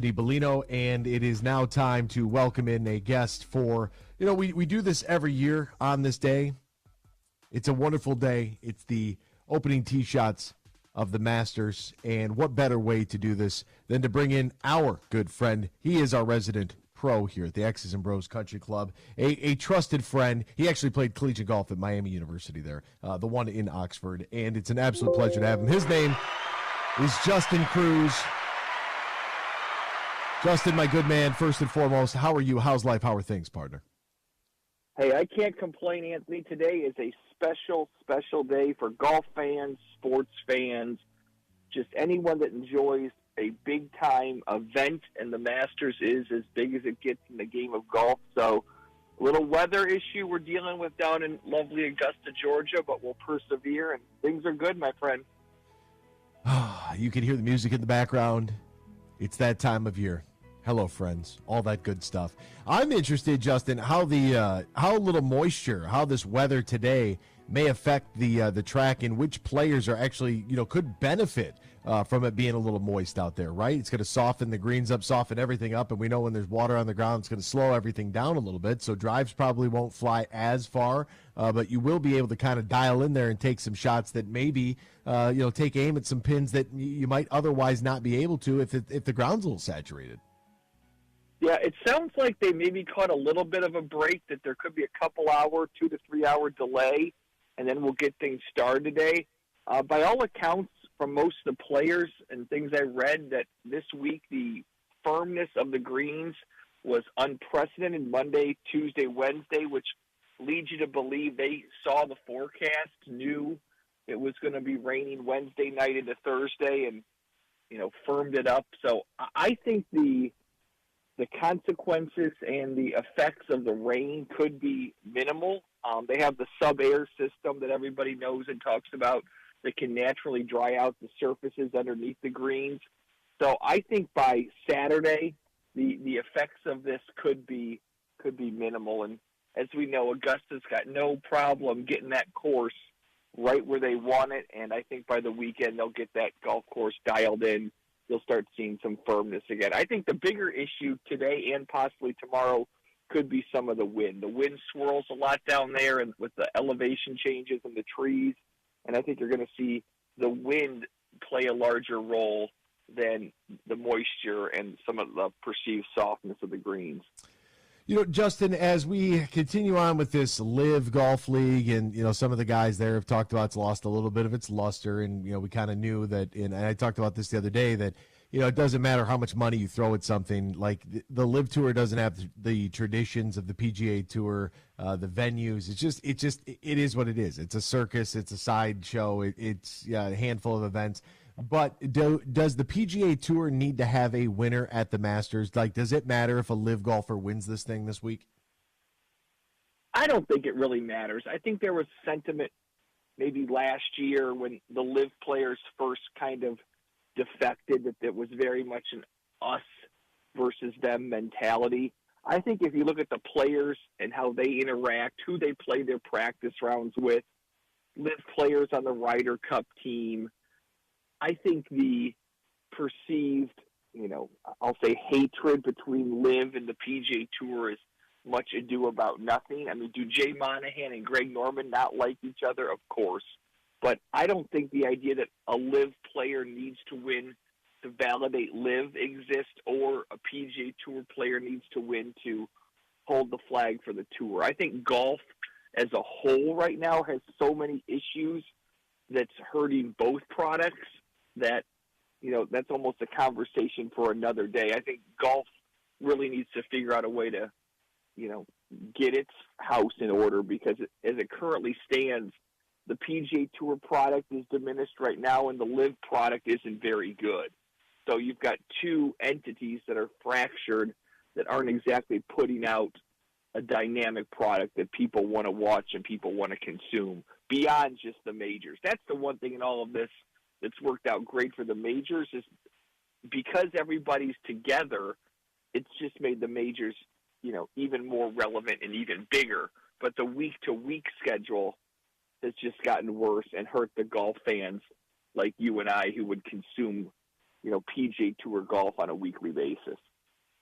Bellino, and it is now time to welcome in a guest for, we do this every year on this day. It's a wonderful day. It's the opening tee shots of the Masters, and what better way to do this than to bring in our good friend. He is our resident pro here at the X's and Bros Country Club, a trusted friend. He actually played collegiate golf at Miami University there, the one in Oxford, and it's an absolute pleasure to have him. His name is Justin Kruse. Justin, my good man, first and foremost, how are you? How's life? How are things, partner? Hey, I can't complain, Anthony. Today is a special, special day for golf fans, sports fans, just anyone that enjoys a big-time event, and the Masters is as big as it gets in the game of golf. So a little weather issue we're dealing with down in lovely Augusta, Georgia, but we'll persevere, and things are good, my friend. You can hear the music in the background. It's that time of year. Hello, friends. All that good stuff. I'm interested, Justin, how how little moisture, how this weather today may affect the track, and which players are actually could benefit from it being a little moist out there. Right? It's going to soften the greens up, soften everything up, and we know when there's water on the ground, it's going to slow everything down a little bit. So drives probably won't fly as far, but you will be able to kind of dial in there and take some shots that maybe take aim at some pins that you might otherwise not be able to if the ground's a little saturated. Yeah, it sounds like they maybe caught a little bit of a break, that there could be a couple hour, 2 to 3 hour delay, and then we'll get things started today. By all accounts, from most of the players and things I read, that this week the firmness of the greens was unprecedented Monday, Tuesday, Wednesday, which leads you to believe they saw the forecast, knew it was going to be raining Wednesday night into Thursday, and firmed it up. So I think the consequences and the effects of the rain could be minimal. They have the sub-air system that everybody knows and talks about that can naturally dry out the surfaces underneath the greens. So I think by Saturday, the effects of this could be minimal. And as we know, Augusta's got no problem getting that course right where they want it. And I think by the weekend, they'll get that golf course dialed in. You'll start seeing some firmness again. I think the bigger issue today and possibly tomorrow could be some of the wind. The wind swirls a lot down there, and with the elevation changes and the trees, and I think you're going to see the wind play a larger role than the moisture and some of the perceived softness of the greens. Justin, as we continue on with this Live Golf League, and some of the guys there have talked about it's lost a little bit of its luster, and we kind of knew that. And I talked about this the other day, that it doesn't matter how much money you throw at something. Like the Live Tour doesn't have the traditions of the PGA Tour, the venues. It is what it is. It's a circus. It's a sideshow. It's a handful of events. But does the PGA Tour need to have a winner at the Masters? Like, does it matter if a Live golfer wins this thing this week? I don't think it really matters. I think there was sentiment maybe last year when the Live players first kind of defected, that it was very much an us versus them mentality. I think if you look at the players and how they interact, who they play their practice rounds with, Live players on the Ryder Cup team, I think the perceived, I'll say hatred between Liv and the PGA Tour is much ado about nothing. I mean, do Jay Monahan and Greg Norman not like each other? Of course. But I don't think the idea that a Liv player needs to win to validate Liv exists, or a PGA Tour player needs to win to hold the flag for the Tour. I think golf as a whole right now has so many issues that's hurting both products that, that's almost a conversation for another day. I think golf really needs to figure out a way to, get its house in order, because as it currently stands, the PGA Tour product is diminished right now, and the Live product isn't very good. So you've got two entities that are fractured that aren't exactly putting out a dynamic product that people want to watch and people want to consume beyond just the majors. That's the one thing in all of this that's worked out great for the majors, is because everybody's together, it's just made the majors, even more relevant and even bigger. But the week-to-week schedule has just gotten worse and hurt the golf fans like you and I, who would consume PGA Tour golf on a weekly basis.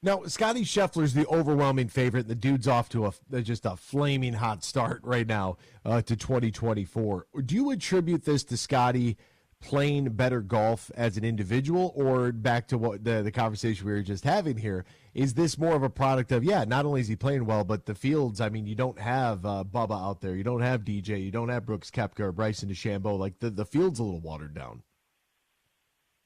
Now, Scotty Scheffler's the overwhelming favorite. The dude's off to just a flaming hot start right now to 2024. Do you attribute this to Scotty playing better golf as an individual, or back to what the conversation we were just having here, is this more of a product of, not only is he playing well, but the fields, I mean, you don't have Bubba out there. You don't have DJ. You don't have Brooks Koepka or Bryson DeChambeau. Like, the field's a little watered down.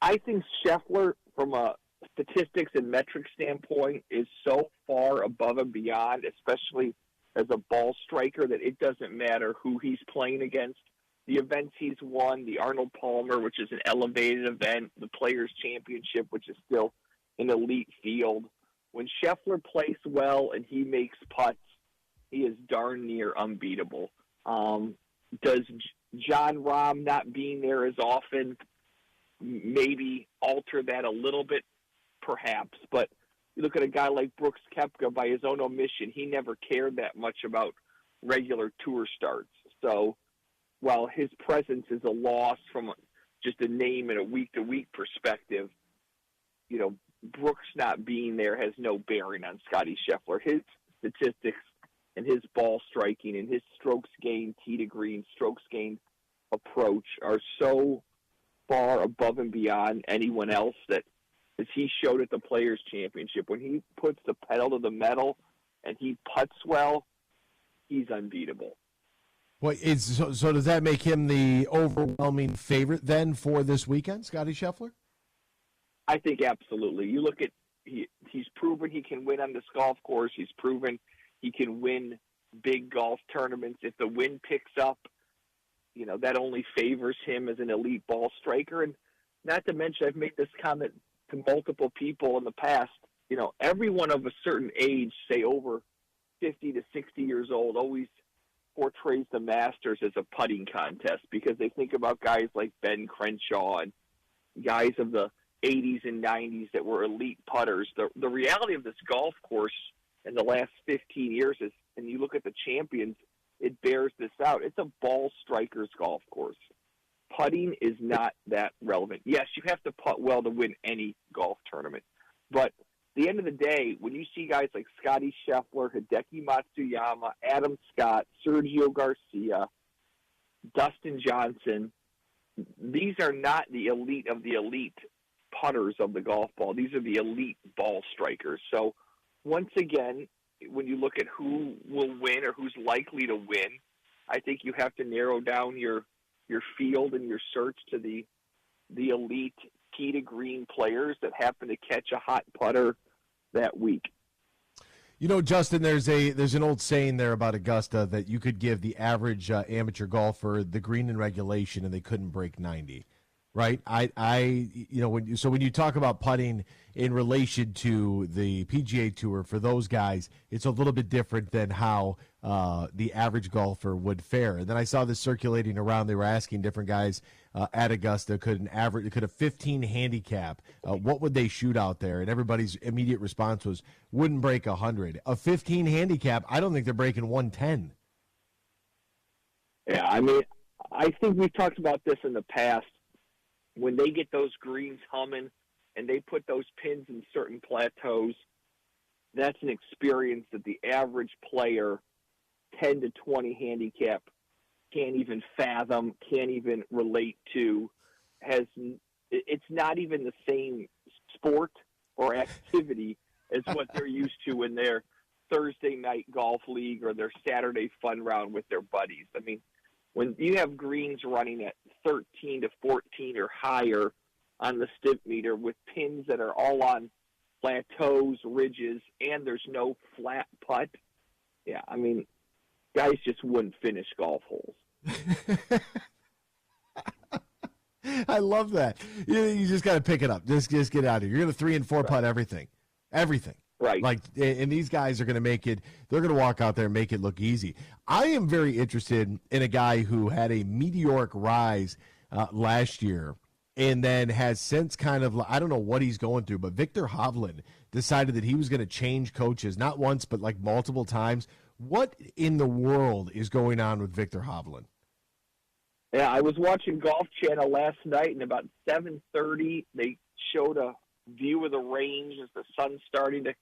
I think Scheffler, from a statistics and metric standpoint, is so far above and beyond, especially as a ball striker, that it doesn't matter who he's playing against. The events he's won, the Arnold Palmer, which is an elevated event, the Players' Championship, which is still an elite field. When Scheffler plays well and he makes putts, he is darn near unbeatable. Does John Rahm not being there as often maybe alter that a little bit? Perhaps. But you look at a guy like Brooks Koepka, by his own omission, he never cared that much about regular tour starts. So while his presence is a loss from just a name and a week-to-week perspective, Brooks not being there has no bearing on Scotty Scheffler. His statistics and his ball striking and his strokes gained, tee to green, strokes gained approach are so far above and beyond anyone else that, as he showed at the Players' Championship, when he puts the pedal to the metal and he putts well, he's unbeatable. Well, so does that make him the overwhelming favorite then for this weekend, Scotty Scheffler? I think absolutely. You look at he's proven he can win on this golf course. He's proven he can win big golf tournaments. If the wind picks up, that only favors him as an elite ball striker. And not to mention, I've made this comment to multiple people in the past. Everyone of a certain age, say over 50 to 60 years old, always portrays the Masters as a putting contest because they think about guys like Ben Crenshaw and guys of the 80s and 90s that were elite putters. The reality of this golf course in the last 15 years is, and you look at the champions, it bears this out. It's a ball striker's golf course. Putting is not that relevant. Yes, you have to putt well to win any golf tournament. But at the end of the day, when you see guys like Scotty Scheffler, Hideki Matsuyama, Adam Scott, Sergio Garcia, Dustin Johnson, these are not the elite of the elite putters of the golf ball. These are the elite ball strikers. So once again, when you look at who will win or who's likely to win, I think you have to narrow down your field and your search to the elite tee to green players that happen to catch a hot putter that week. Justin, there's an old saying there about Augusta that you could give the average amateur golfer the green in regulation and they couldn't break 90. Right. When you talk about putting in relation to the PGA Tour, for those guys, it's a little bit different than how the average golfer would fare. And then I saw this circulating around. They were asking different guys at Augusta could a 15 handicap, what would they shoot out there? And everybody's immediate response was wouldn't break 100. A 15 handicap, I don't think they're breaking 110. Yeah, I mean, I think we've talked about this in the past. When they get those greens humming and they put those pins in certain plateaus, that's an experience that the average player, 10 to 20 handicap, can't even fathom, can't even relate to. It's not even the same sport or activity as what they're used to in their Thursday night golf league or their Saturday fun round with their buddies. I mean, when you have greens running at 13 to 14 or higher on the stimp meter with pins that are all on plateaus, ridges, and there's no flat putt, yeah, I mean, guys just wouldn't finish golf holes. I love that. You just got to pick it up. Just get out of here. You're going to 3 and 4 putt everything. Right. Like, and these guys are going to make it, they're going to walk out there and make it look easy. I am very interested in a guy who had a meteoric rise last year and then has since kind of, I don't know what he's going through, but Victor Hovland decided that he was going to change coaches, not once, but like multiple times. What in the world is going on with Victor Hovland? Yeah, I was watching Golf Channel last night, and about 7:30, they showed a view of the range as the sun's starting to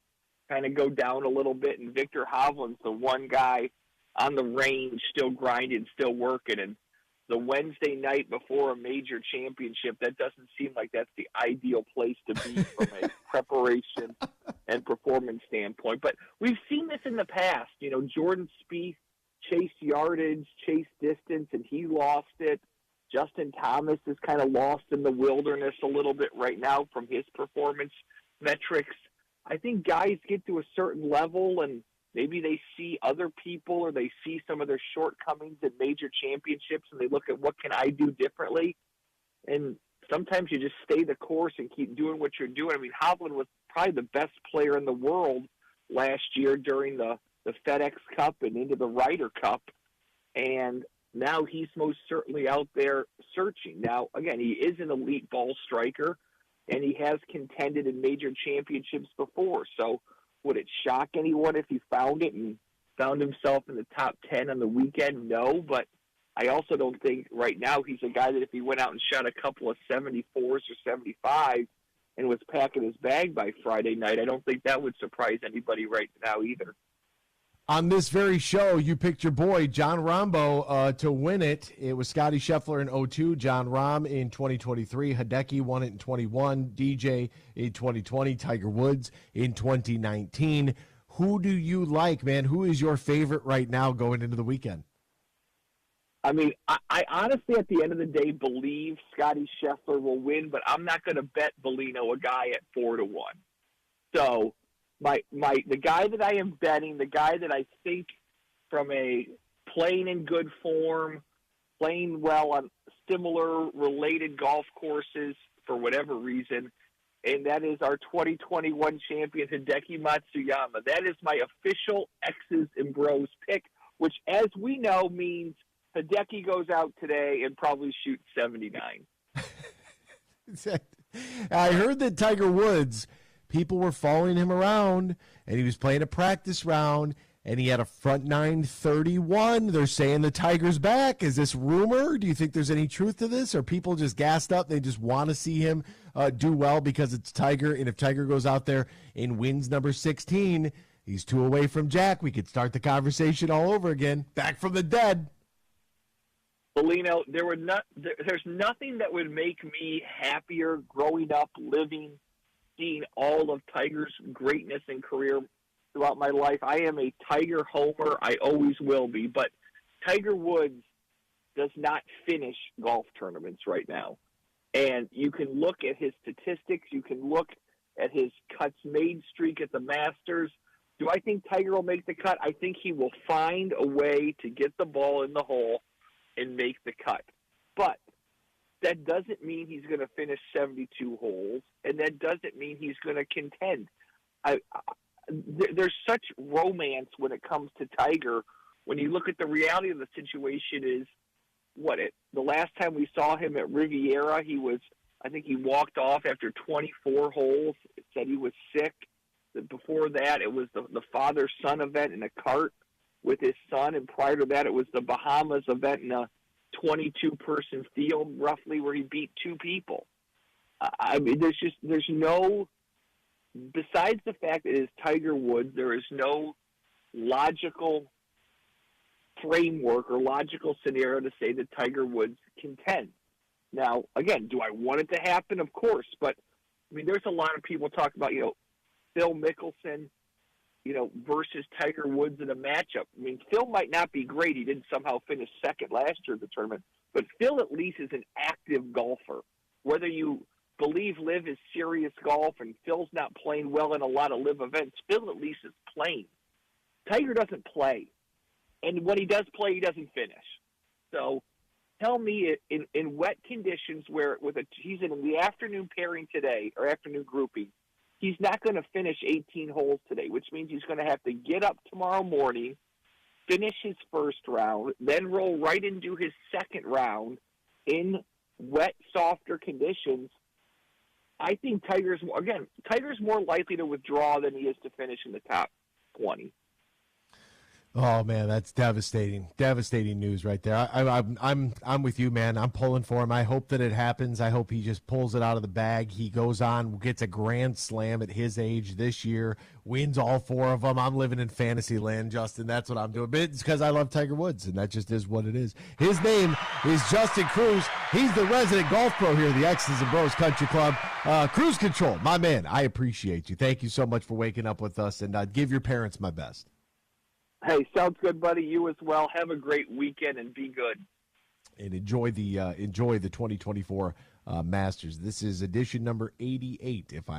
kind of go down a little bit, and Victor Hovland's the one guy on the range still grinding, still working. And the Wednesday night before a major championship, that doesn't seem like that's the ideal place to be from a preparation and performance standpoint. But we've seen this in the past. You know, Jordan Spieth chased yardage, chased distance, and he lost it. Justin Thomas is kind of lost in the wilderness a little bit right now from his performance metrics. I think guys get to a certain level and maybe they see other people or they see some of their shortcomings in major championships and they look at what can I do differently. And sometimes you just stay the course and keep doing what you're doing. I mean, Hovland was probably the best player in the world last year during the FedEx Cup and into the Ryder Cup. And now he's most certainly out there searching. Now, again, he is an elite ball striker, and he has contended in major championships before. So would it shock anyone if he found it and found himself in the top 10 on the weekend? No, but I also don't think right now he's a guy that if he went out and shot a couple of 74s or 75 and was packing his bag by Friday night, I don't think that would surprise anybody right now either. On this very show, you picked your boy, John Rombo, to win it. It was Scotty Scheffler in 2002, John Rahm in 2023, Hideki won it in 21, DJ in 2020, Tiger Woods in 2019. Who do you like, man? Who is your favorite right now going into the weekend? I mean, I honestly, at the end of the day, believe Scotty Scheffler will win, but I'm not going to bet Bellino, a guy at 4-1. So the guy that I am betting, the guy that I think from a playing in good form, playing well on similar related golf courses for whatever reason, and that is our 2021 champion, Hideki Matsuyama. That is my official X's and Bros pick, which, as we know, means Hideki goes out today and probably shoots 79. I heard that Tiger Woods, people were following him around, and he was playing a practice round, and he had a front nine 31. They're saying the Tiger's back. Is this rumor? Do you think there's any truth to this? Are people just gassed up? They just want to see him do well because it's Tiger, and if Tiger goes out there and wins number 16, he's 2 away from Jack. We could start the conversation all over again. Back from the dead. Bellino, there's nothing that would make me happier growing up, living, seeing all of Tiger's greatness and career throughout my life. I am a Tiger homer. I always will be. But Tiger Woods does not finish golf tournaments right now. And you can look at his statistics. You can look at his cuts made streak at the Masters. Do I think Tiger will make the cut? I think he will find a way to get the ball in the hole and make the cut. But that doesn't mean he's going to finish 72 holes, and that doesn't mean he's going to contend. There's such romance when it comes to Tiger. When you look at the reality of the situation is, the last time we saw him at Riviera, I think he walked off after 24 holes. It said he was sick. Before that, it was the father-son event in a cart with his son, and prior to that, it was the Bahamas event in a 22-person field, roughly, where he beat 2 people. I mean, there's no, besides the fact that it is Tiger Woods, there is no logical framework or logical scenario to say that Tiger Woods contends. Now, again, do I want it to happen? Of course, but I mean, there's a lot of people talk about, Phil Mickelson, versus Tiger Woods in a matchup. I mean, Phil might not be great. He didn't somehow finish second last year at the tournament, but Phil at least is an active golfer. Whether you believe LIV is serious golf and Phil's not playing well in a lot of LIV events, Phil at least is playing. Tiger doesn't play. And when he does play, he doesn't finish. So tell me in wet conditions where he's in the afternoon pairing today, or afternoon grouping, he's not going to finish 18 holes today, which means he's going to have to get up tomorrow morning, finish his first round, then roll right into his second round in wet, softer conditions. I think Tiger's more likely to withdraw than he is to finish in the top 20. Oh man, that's devastating. Devastating news right there. I'm with you, man. I'm pulling for him. I hope that it happens. I hope he just pulls it out of the bag. He goes on, gets a grand slam at his age this year, wins all four of them. I'm living in fantasy land, Justin. That's what I'm doing. But it's because I love Tiger Woods, and that just is what it is. His name is Justin Kruse. He's the resident golf pro here at the X's and Bros Country Club. Cruise Control, my man. I appreciate you. Thank you so much for waking up with us, and give your parents my best. Hey, sounds good, buddy. You as well. Have a great weekend and be good. And enjoy the 2024 Masters. This is edition number 88, if I'm